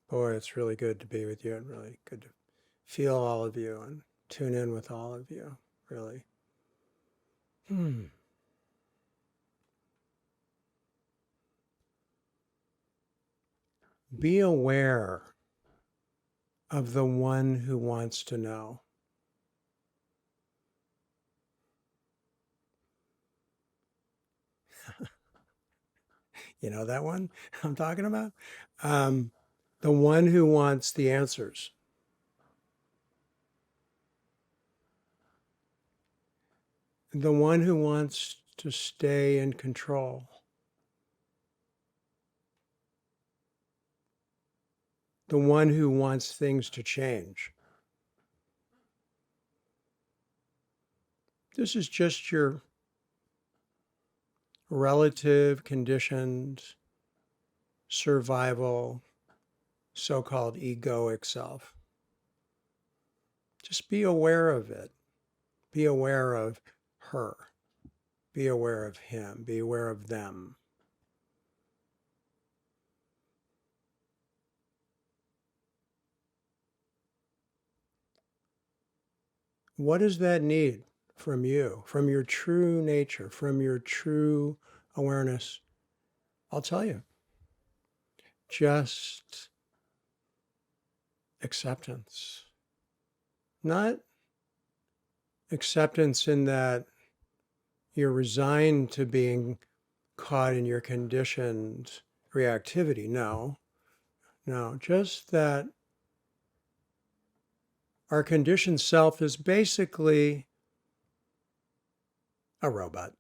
Boy, it's really good to be with you and really good to feel all of you and tune in with all of you, really. Be aware of the one who wants to know. You know that one I'm talking about? The one who wants the answers. The one who wants to stay in control. The one who wants things to change. This is just your relative conditioned survival, so-called egoic self. Just be aware of it. Be aware of her. Be aware of him. Be aware of them. What does that need from you, from your true nature, from your true awareness? I'll tell you. Just acceptance. Not acceptance in that you're resigned to being caught in your conditioned reactivity. No, just that our conditioned self is basically a robot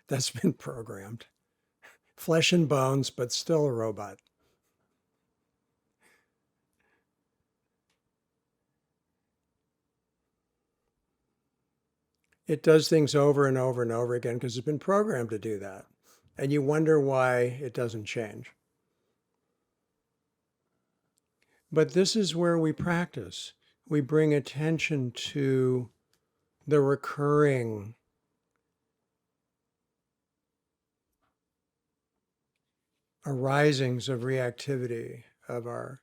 that's been programmed. Flesh and bones, but still a robot. It does things over and over and over again because it's been programmed to do that. And you wonder why it doesn't change. But this is where we practice. We bring attention to the recurring arisings of reactivity, of our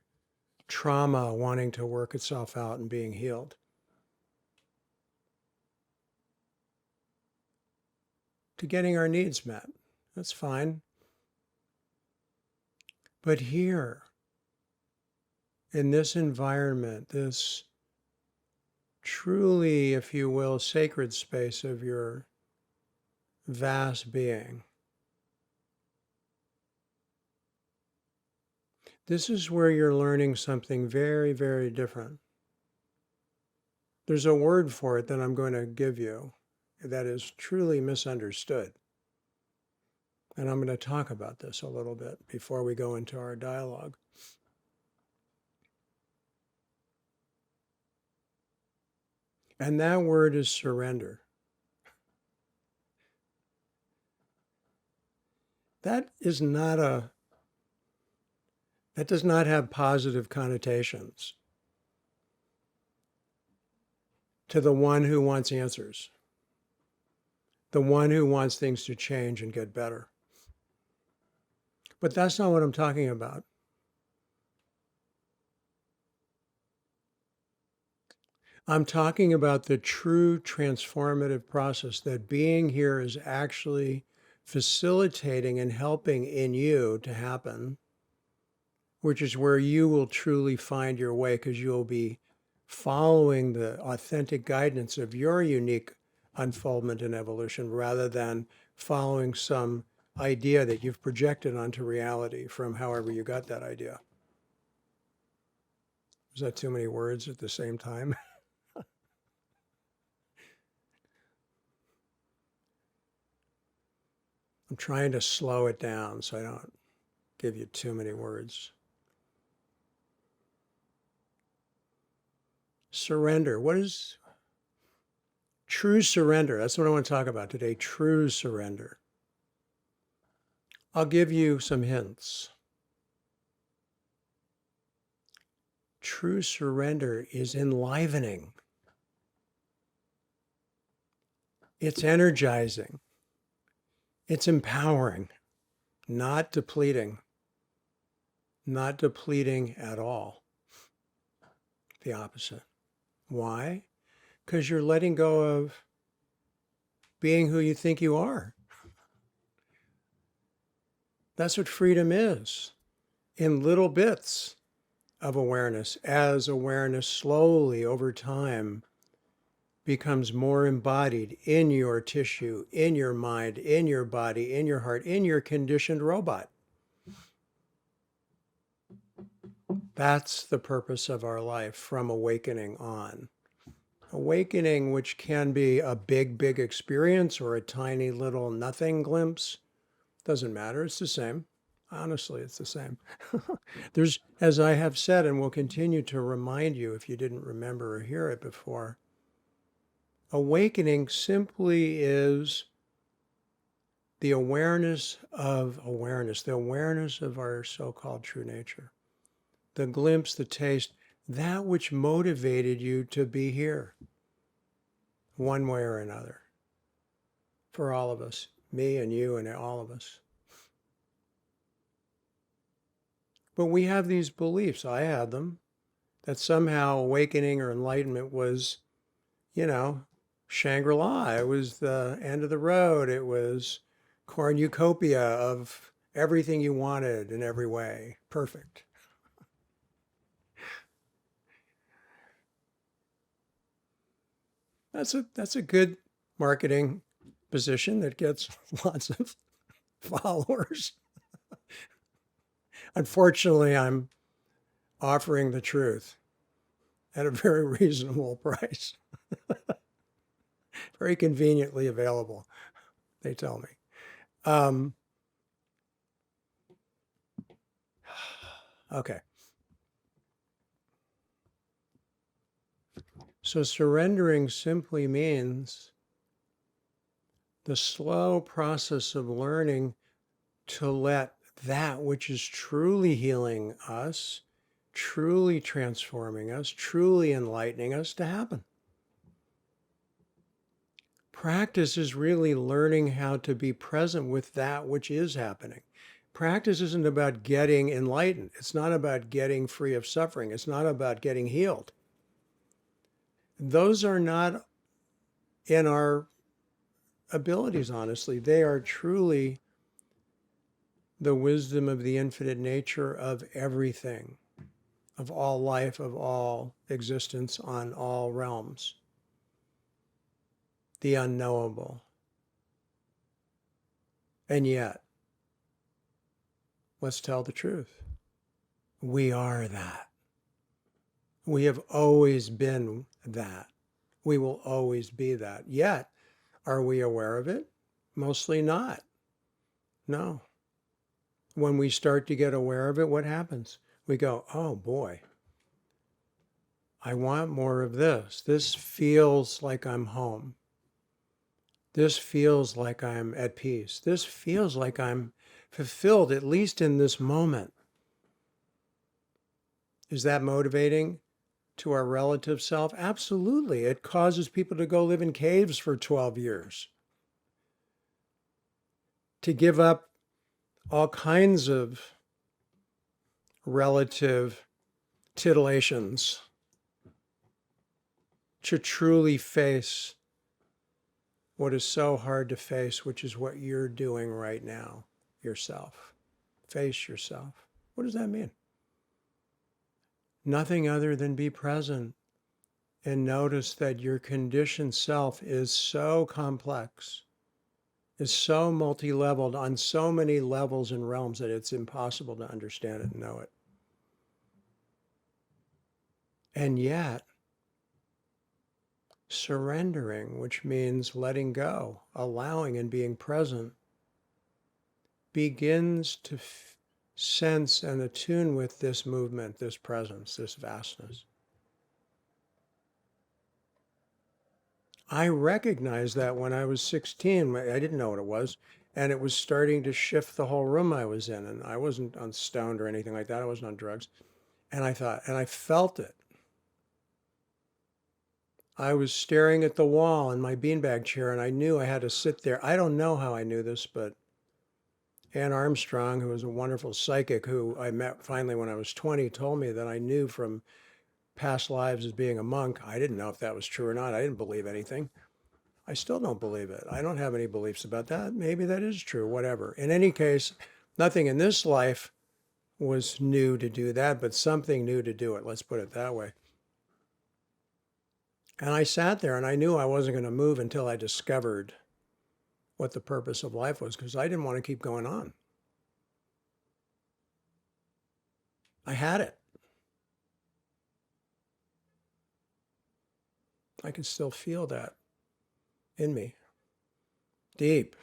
trauma wanting to work itself out and being healed. To getting our needs met. That's fine. But here, in this environment, this truly, if you will, sacred space of your vast being, this is where you're learning something very, very different. There's a word for it that I'm going to give you that is truly misunderstood. And I'm going to talk about this a little bit before we go into our dialogue. And that word is surrender. That does not have positive connotations to the one who wants answers, the one who wants things to change and get better. But that's not what I'm talking about. I'm talking about the true transformative process that being here is actually facilitating and helping in you to happen, which is where you will truly find your way because you'll be following the authentic guidance of your unique unfoldment and evolution rather than following some idea that you've projected onto reality from however you got that idea. Is that too many words at the same time? I'm trying to slow it down so I don't give you too many words. Surrender. What is true surrender? That's what I want to talk about today, true surrender. I'll give you some hints. True surrender is enlivening. It's energizing. It's empowering, not depleting. not depleting at all. The opposite. Why? Because you're letting go of being who you think you are. That's what freedom is, in little bits of awareness, as awareness slowly over time becomes more embodied in your tissue, in your mind, in your body, in your heart, in your conditioned robot. That's the purpose of our life from awakening on. Awakening, which can be a big, big experience or a tiny little nothing glimpse, doesn't matter. It's the same. Honestly, it's the same. There's, as I have said and will continue to remind you if you didn't remember or hear it before, awakening simply is the awareness of awareness, the awareness of our so-called true nature, the glimpse, the taste, that which motivated you to be here, one way or another, for all of us, me and you and all of us. But we have these beliefs, I had them, that somehow awakening or enlightenment was, Shangri-La. It was the end of the road. It was cornucopia of everything you wanted in every way. Perfect. That's a good marketing position that gets lots of followers. Unfortunately, I'm offering the truth at a very reasonable price. Very conveniently available, they tell me. Okay. So surrendering simply means the slow process of learning to let that which is truly healing us, truly transforming us, truly enlightening us to happen. Practice is really learning how to be present with that which is happening. Practice isn't about getting enlightened. It's not about getting free of suffering. It's not about getting healed. Those are not in our abilities, honestly. They are truly the wisdom of the infinite nature of everything, of all life, of all existence on all realms. The unknowable. And yet, let's tell the truth. We are that. We have always been that. We will always be that. Yet, are we aware of it? Mostly not. No. When we start to get aware of it, what happens? We go, oh boy, I want more of this. This feels like I'm home. This feels like I'm at peace. This feels like I'm fulfilled, at least in this moment. Is that motivating to our relative self? Absolutely. It causes people to go live in caves for 12 years, to give up all kinds of relative titillations, to truly face what is so hard to face, which is what you're doing right now, yourself. Face yourself. What does that mean? Nothing other than be present and notice that your conditioned self is so complex, is so multi-leveled on so many levels and realms that it's impossible to understand it and know it. And yet, surrendering, which means letting go, allowing and being present, begins to sense and attune with this movement, this presence, this vastness. I recognized that when I was 16. I didn't know what it was, and it was starting to shift the whole room I was in, and I wasn't on stoned or anything like that. I wasn't on drugs. And I thought, and I felt it. I was staring at the wall in my beanbag chair, and I knew I had to sit there. I don't know how I knew this, but Ann Armstrong, who was a wonderful psychic who I met finally when I was 20, told me that I knew from past lives as being a monk. I didn't know if that was true or not. I didn't believe anything. I still don't believe it. I don't have any beliefs about that. Maybe that is true, whatever. In any case, nothing in this life was new to do that, but something new to do it. Let's put it that way. And I sat there and I knew I wasn't going to move until I discovered what the purpose of life was, because I didn't want to keep going on. I had it. I can still feel that in me, deep.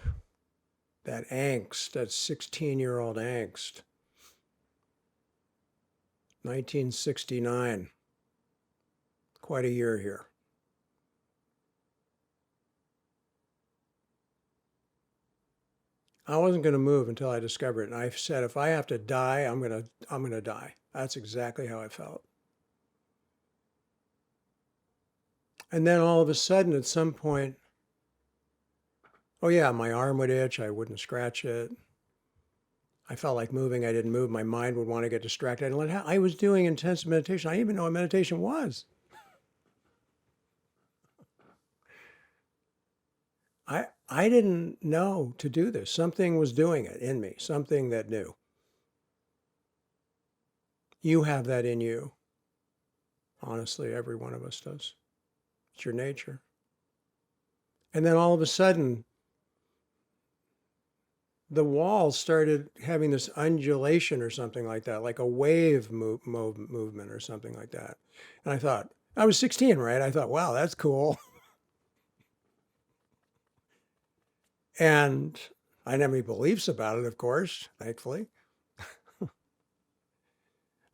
That angst, that 16-year-old angst. 1969, quite a year here. I wasn't going to move until I discovered it. And I said, if I have to die, I'm going to die. That's exactly how I felt. And then all of a sudden, at some point, oh yeah, my arm would itch. I wouldn't scratch it. I felt like moving. I didn't move. My mind would want to get distracted. I was doing intense meditation. I didn't even know what meditation was. I didn't know to do this. Something was doing it in me, something that knew. You have that in you. Honestly, every one of us does. It's your nature. And then all of a sudden, the walls started having this undulation or something like that, like a wave movement or something like that. And I thought, I was 16, right? I thought, wow, that's cool. And I didn't have any beliefs about it, of course, thankfully. I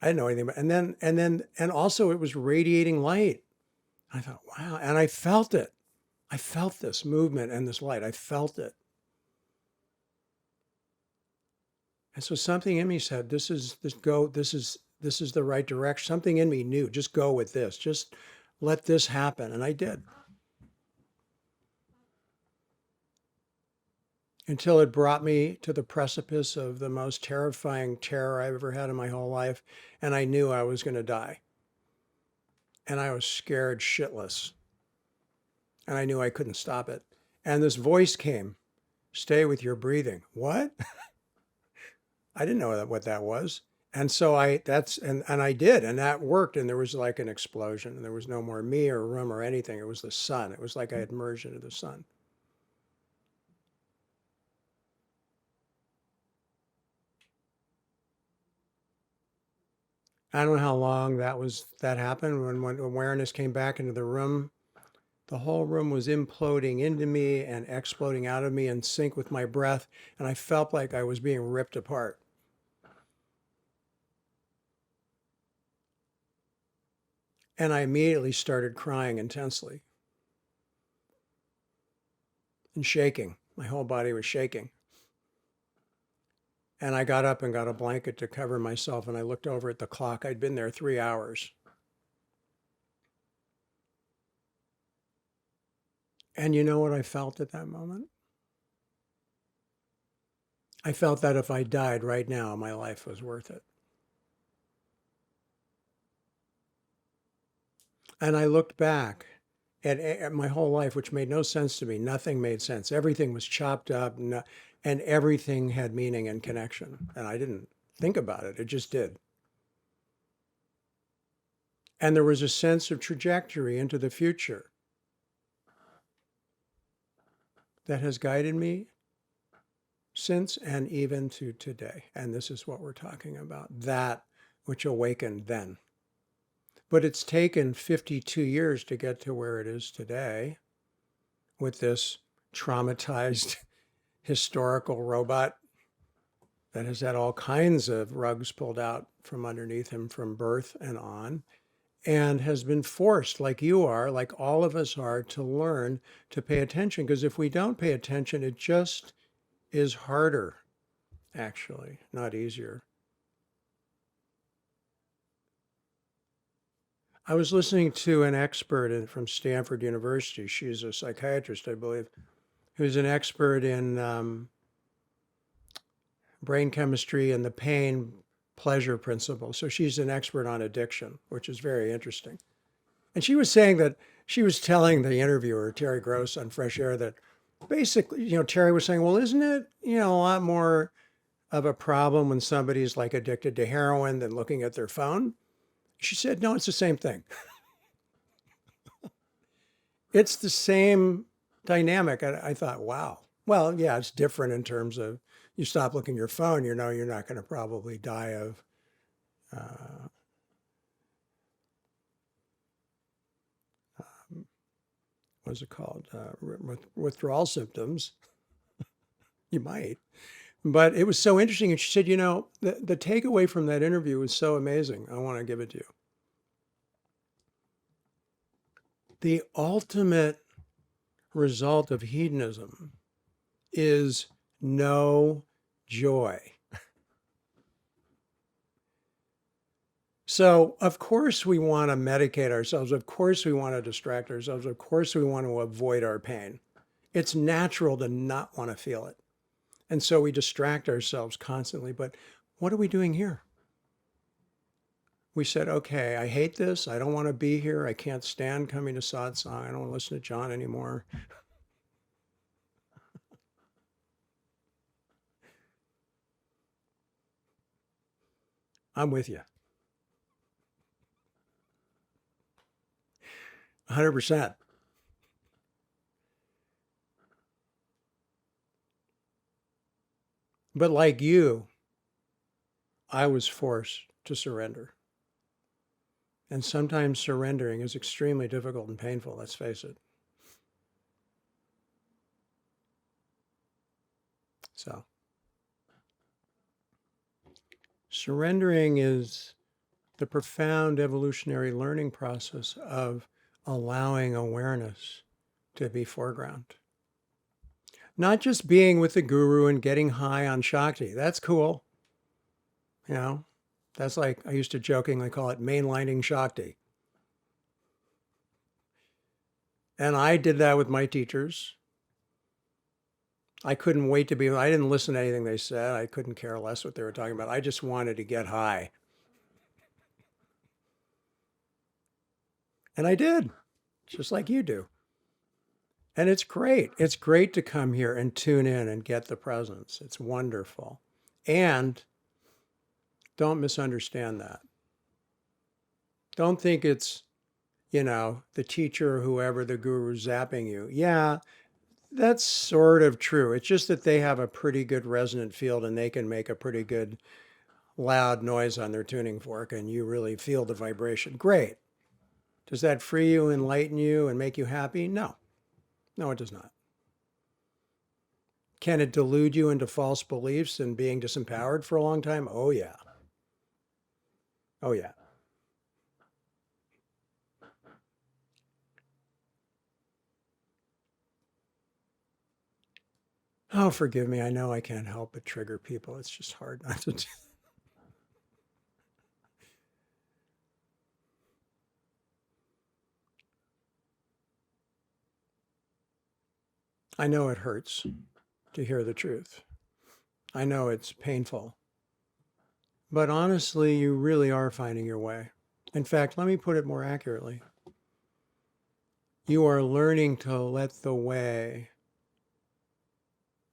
didn't know anything about it. And also it was radiating light. I thought, wow. And I felt it. I felt this movement and this light. I felt it. And so something in me said, this is the right direction. Something in me knew, just go with this. Just let this happen. And I did. Until it brought me to the precipice of the most terrifying terror I've ever had in my whole life. And I knew I was going to die. And I was scared shitless. And I knew I couldn't stop it. And this voice came, stay with your breathing. What? I didn't know what that was. And so I did, and that worked. And there was like an explosion, and there was no more me or room or anything. It was the sun. It was like I had merged into the sun. I don't know how long that happened. When awareness came back into the room, the whole room was imploding into me and exploding out of me in sync with my breath. And I felt like I was being ripped apart. And I immediately started crying intensely and shaking. My whole body was shaking. And I got up and got a blanket to cover myself, and I looked over at the clock. I'd been there 3 hours. And you know what I felt at that moment? I felt that if I died right now, my life was worth it. And I looked back at my whole life, which made no sense to me. Nothing made sense. Everything was chopped up, and everything had meaning and connection. And I didn't think about it. It just did. And there was a sense of trajectory into the future that has guided me since and even to today. And this is what we're talking about, that which awakened then. But it's taken 52 years to get to where it is today with this traumatized historical robot that has had all kinds of rugs pulled out from underneath him from birth and on, and has been forced, like you are, like all of us are, to learn to pay attention. Because if we don't pay attention, it just is harder, actually, not easier. I was listening to an expert from Stanford University. She's a psychiatrist, I believe, who's an expert in brain chemistry and the pain pleasure principle. So she's an expert on addiction, which is very interesting. And she was saying that she was telling the interviewer, Terry Gross, on Fresh Air, that basically, Terry was saying, well, isn't it, a lot more of a problem when somebody's like addicted to heroin than looking at their phone? She said, no, it's the same thing. It's the same dynamic. I thought, wow. Well, yeah, it's different in terms of you stop looking at your phone, you're not going to probably die of what's it called? Withdrawal symptoms. You might. But it was so interesting. And she said, the takeaway from that interview was so amazing. I want to give it to you. The ultimate result of hedonism is no joy. So, of course, we want to medicate ourselves. Of course, we want to distract ourselves. Of course, we want to avoid our pain. It's natural to not want to feel it. And so we distract ourselves constantly. But what are we doing here? We said, okay, I hate this. I don't want to be here. I can't stand coming to satsang. I don't want to listen to Jon anymore. I'm with you. 100%. But like you, I was forced to surrender. And sometimes surrendering is extremely difficult and painful, let's face it. So, surrendering is the profound evolutionary learning process of allowing awareness to be foreground. Not just being with the guru and getting high on shakti. That's cool. That's like, I used to jokingly call it mainlining shakti. And I did that with my teachers. I couldn't wait I didn't listen to anything they said. I couldn't care less what they were talking about. I just wanted to get high. And I did, just like you do. And it's great. It's great to come here and tune in and get the presence. It's wonderful. And don't misunderstand that. Don't think it's, the teacher or whoever, the guru, zapping you. Yeah, that's sort of true. It's just that they have a pretty good resonant field and they can make a pretty good loud noise on their tuning fork and you really feel the vibration. Great. Does that free you, enlighten you, and make you happy? No. No, it does not. Can it delude you into false beliefs and being disempowered for a long time? Oh, yeah. Oh, yeah. Oh, forgive me. I know I can't help but trigger people. It's just hard not to do. I know it hurts to hear the truth. I know it's painful. But honestly, you really are finding your way. In fact, let me put it more accurately. You are learning to let the way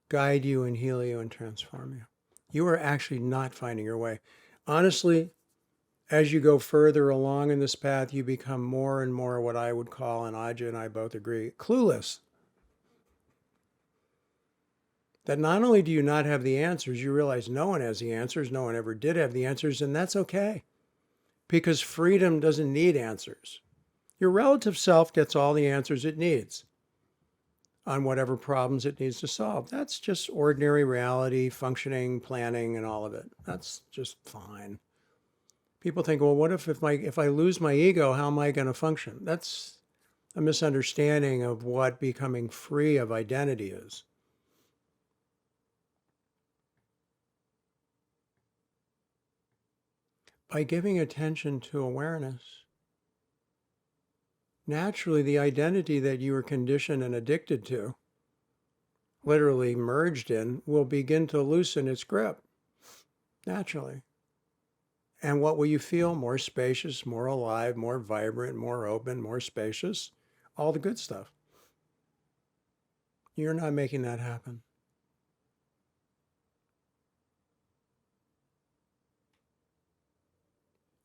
guide you and heal you and transform you. You are actually not finding your way. Honestly, as you go further along in this path, you become more and more what I would call, and Aja and I both agree, clueless. That not only do you not have the answers, you realize no one has the answers, no one ever did have the answers, and that's okay. Because freedom doesn't need answers. Your relative self gets all the answers it needs on whatever problems it needs to solve. That's just ordinary reality, functioning, planning, and all of it. That's just fine. People think, well, what if I lose my ego, how am I going to function? That's a misunderstanding of what becoming free of identity is. By giving attention to awareness, naturally the identity that you were conditioned and addicted to, literally merged in, will begin to loosen its grip. naturally. And what will you feel? More spacious, more alive, more vibrant, more open, more spacious, all the good stuff. You're not making that happen.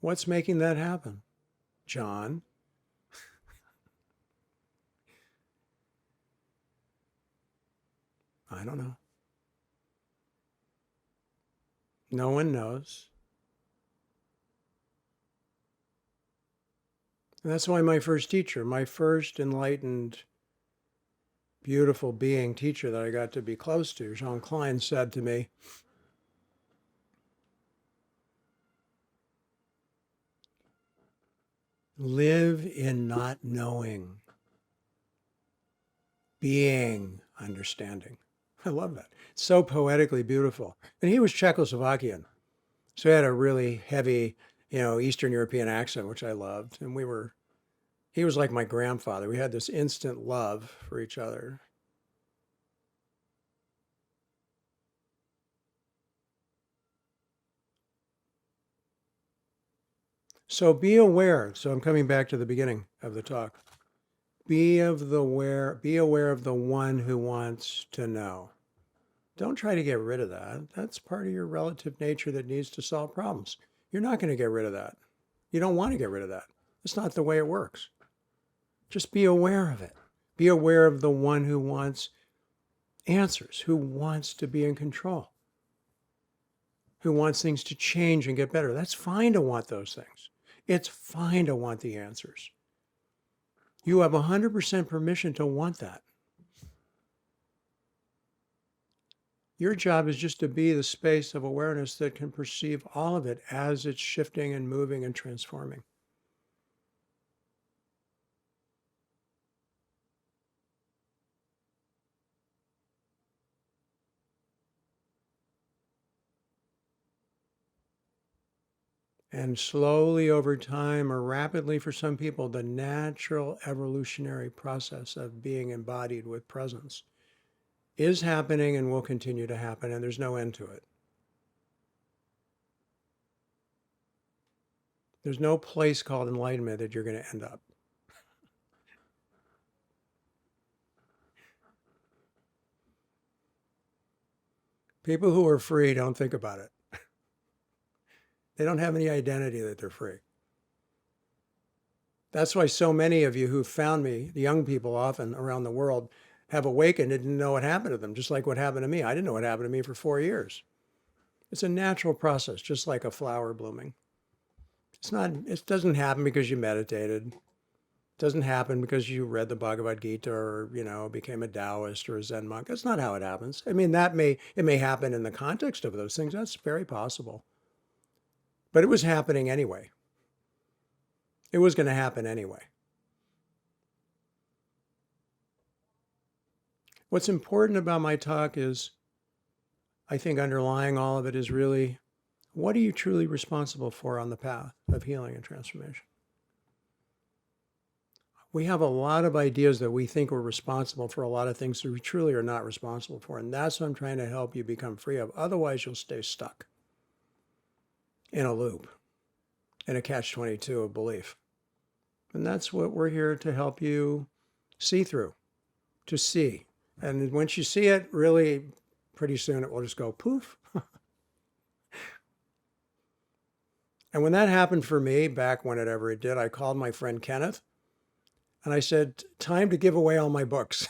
What's making that happen? Jon? I don't know. No one knows. And that's why my first teacher, my first enlightened, beautiful being teacher that I got to be close to, Jean Klein, said to me, live in not knowing, being understanding. I love that. So poetically beautiful. And he was Czechoslovakian. So he had a really heavy, Eastern European accent, which I loved. And he was like my grandfather. We had this instant love for each other. So be aware. So I'm coming back to the beginning of the talk. Be aware of the one who wants to know. Don't try to get rid of that. That's part of your relative nature that needs to solve problems. You're not going to get rid of that. You don't want to get rid of that. It's not the way it works. Just be aware of it. Be aware of the one who wants answers, who wants to be in control, who wants things to change and get better. That's fine to want those things. It's fine to want the answers. You have 100% permission to want that. Your job is just to be the space of awareness that can perceive all of it as it's shifting and moving and transforming. And slowly over time, or rapidly for some people, the natural evolutionary process of being embodied with presence is happening and will continue to happen, and there's no end to it. There's no place called enlightenment that you're going to end up. People who are free don't think about it. They don't have any identity that they're free. That's why so many of you who found me, the young people often around the world, have awakened and didn't know what happened to them, just like what happened to me. I didn't know what happened to me for 4 years. It's a natural process, just like a flower blooming. It doesn't happen because you meditated. It doesn't happen because you read the Bhagavad Gita or, became a Taoist or a Zen monk. That's not how it happens. I mean, it may happen in the context of those things. That's very possible. But it was happening anyway. It was going to happen anyway. What's important about my talk is, I think underlying all of it is really, what are you truly responsible for on the path of healing and transformation? We have a lot of ideas that we think we're responsible for a lot of things that we truly are not responsible for. And that's what I'm trying to help you become free of. Otherwise, you'll stay stuck in a loop, in a catch-22 of belief. And that's what we're here to help you see through, to see. And once you see it, really, pretty soon it will just go poof. And when that happened for me, back whenever it did, I called my friend Kenneth and I said, time to give away all my books,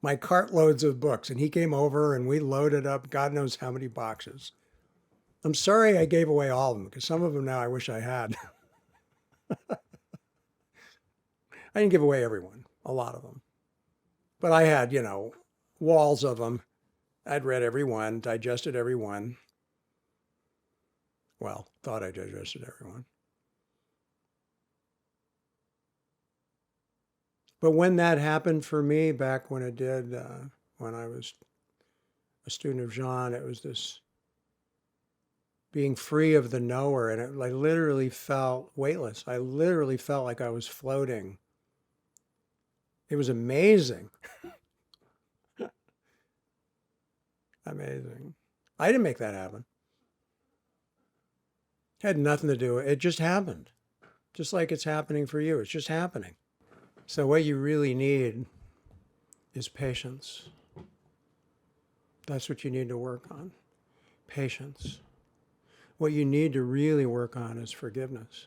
my cartloads of books. And he came over and we loaded up God knows how many boxes. I'm sorry I gave away all of them, because some of them now I wish I had. I didn't give away everyone, a lot of them. But I had, walls of them. I'd read every one, digested every one. Well, thought I digested every one. But when that happened for me, back when it did, when I was a student of Jon, it was this being free of the knower. And I literally felt weightless. I literally felt like I was floating. It was amazing. Amazing. I didn't make that happen. Had nothing to do with it. It just happened. Just like it's happening for you. It's just happening. So what you really need is patience. That's what you need to work on. Patience. What you need to really work on is forgiveness.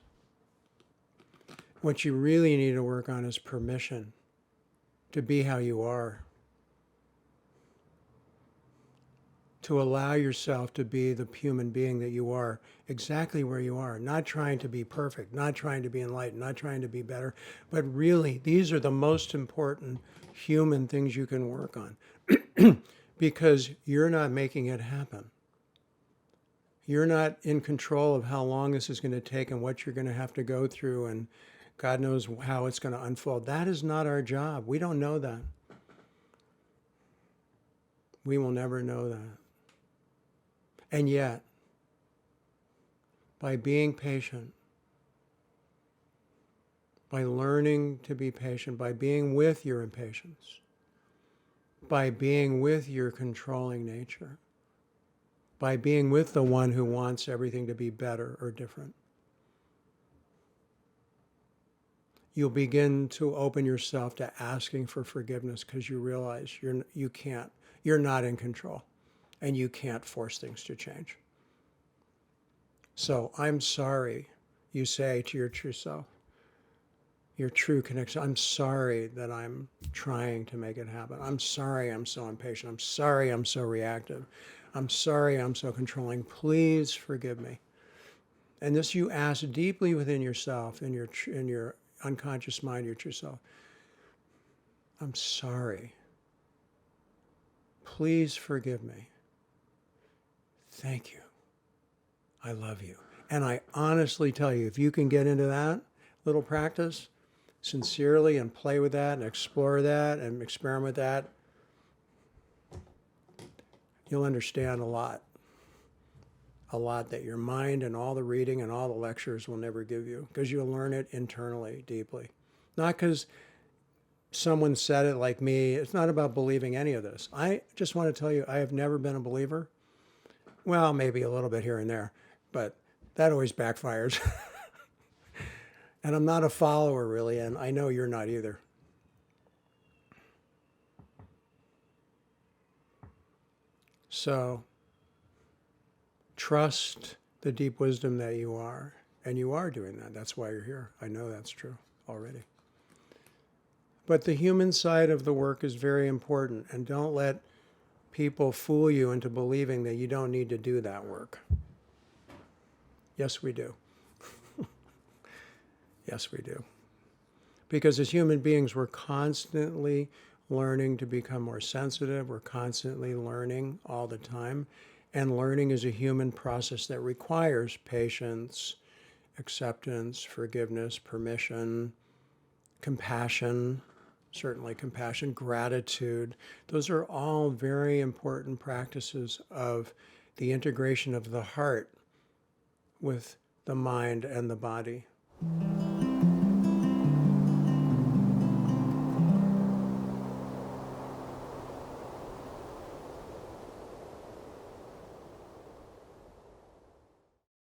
What you really need to work on is permission to be how you are. To allow yourself to be the human being that you are, exactly where you are, not trying to be perfect, not trying to be enlightened, not trying to be better, but really, these are the most important human things you can work on because you're not making it happen. You're not in control of how long this is going to take and what you're going to have to go through, and God knows how it's going to unfold. That is not our job. We don't know that. We will never know that. And yet, by being patient, by learning to be patient, by being with your impatience, by being with your controlling nature, by being with the one who wants everything to be better or different, you'll begin to open yourself to asking for forgiveness because you realize you're not in control and you can't force things to change. So I'm sorry, you say to your true self, your true connection. I'm sorry that I'm trying to make it happen. I'm sorry I'm so impatient. I'm sorry I'm so reactive. I'm sorry I'm so controlling. Please forgive me. And this you ask deeply within yourself, in your unconscious mind, your true self. I'm sorry. Please forgive me. Thank you. I love you. And I honestly tell you, if you can get into that little practice sincerely and play with that and explore that and experiment with that, you'll understand a lot that your mind and all the reading and all the lectures will never give you, because you'll learn it internally, deeply. Not because someone said it like me. It's not about believing any of this. I just want to tell you, I have never been a believer. Well, maybe a little bit here and there, but that always backfires. And I'm not a follower, really, and I know you're not either. So trust the deep wisdom that you are, and you are doing that. That's why you're here. I know that's true already. But the human side of the work is very important, and don't let people fool you into believing that you don't need to do that work. Yes, we do. Yes, we do. Because as human beings, we're constantly learning to become more sensitive. We're constantly learning all the time. And learning is a human process that requires patience, acceptance, forgiveness, permission, compassion, certainly compassion, gratitude. Those are all very important practices of the integration of the heart with the mind and the body.